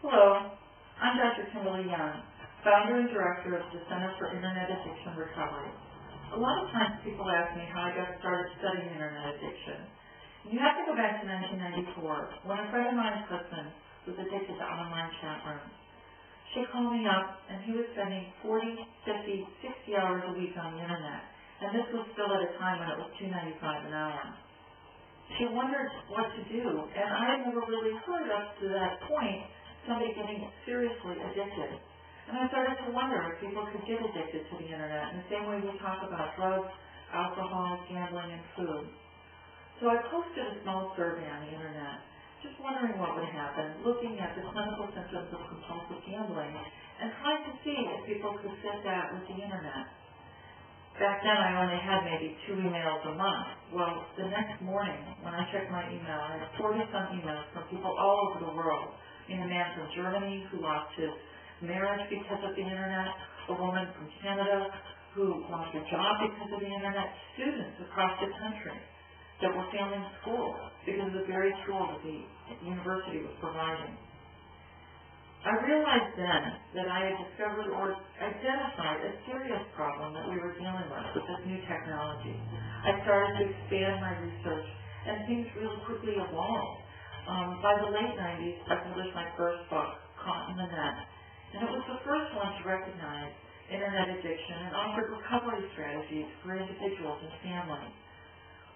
Hello, I'm Dr. Kimberly Young, founder and director of the Center for Internet Addiction Recovery. A lot of times people ask me how I got started studying internet addiction. You have to go back to 1994 when a friend of mine's husband was addicted to online chat rooms. She called me up and he was spending 40, 50, 60 hours a week on the internet, and this was still at a time when it was $2.95 an hour. She wondered what to do, and I had never really heard up to that point somebody getting seriously addicted. And I started to wonder if people could get addicted to the internet in the same way we talk about drugs, alcohol, gambling, and food. So I posted a small survey on the internet, just wondering what would happen, looking at the clinical symptoms of compulsive gambling, and trying to see if people could fit that with the internet. Back then I only had maybe 2 emails a month. Well, the next morning when I checked my email, I had 40-some emails from people all over the world. A man from Germany who lost his marriage because of the internet, a woman from Canada who lost her job because of the internet, students across the country that were failing school because of the very tool that the university was providing. I realized then that I had discovered or identified a serious problem that we were dealing with this new technology. I started to expand my research, and things really quickly evolved. By the late 90s, I published my first book, Caught in the Net, and it was the first one to recognize internet addiction and offered recovery strategies for individuals and families.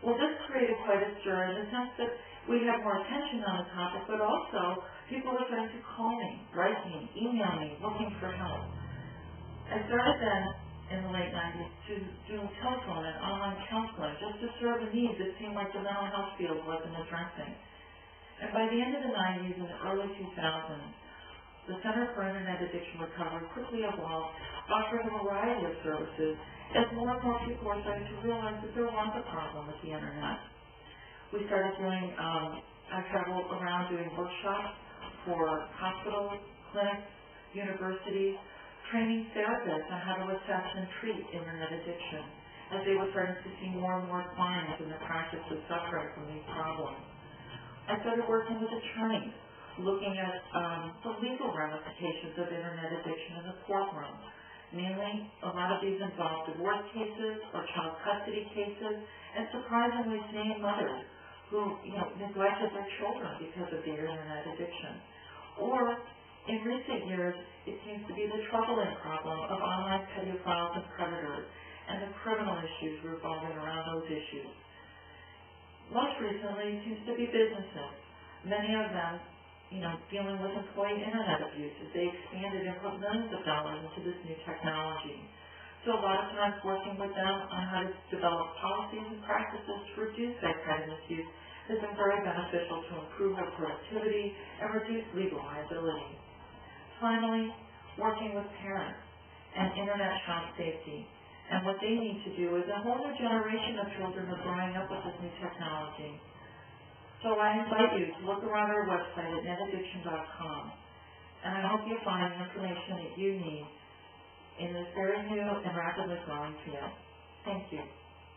Well, this created quite a stir in the sense that we had more attention on the topic, but also people were starting to call me, write me, email me, looking for help. I started then in the late 90s to do telephone and online counseling just to serve a need that seemed like the mental health field wasn't addressing. And by the end of the 90s and the early 2000s, the Center for Internet Addiction Recovery quickly evolved, offering a variety of services as more and more people were starting to realize that there was a problem with the internet. We started doing, I traveled around doing workshops for hospitals, clinics, universities, training therapists on how to assess and treat internet addiction, as they were starting to see more and more clients in the practice of suffering from these problems. I started working with attorneys, looking at the legal ramifications of internet addiction in the courtroom. Mainly, a lot of these involve divorce cases or child custody cases, and surprisingly, seeing mothers who neglected their children because of their internet addiction. Or, in recent years, it seems to be the troubling problem of online pedophiles and predators, and the criminal issues revolving around those issues. Most recently, it seems to be businesses, many of them, dealing with employee internet abuse as they expanded and put millions of dollars into this new technology. So a lot of times working with them on how to develop policies and practices to reduce that kind of misuse has been very beneficial to improve their productivity and reduce legal liability. Finally, working with parents and internet child safety. And what they need to do is a whole new generation of children are growing up with this new technology. So I invite you to look around our website at netaddiction.com, and I hope you'll find the information that you need in this very new and rapidly growing field. Thank you.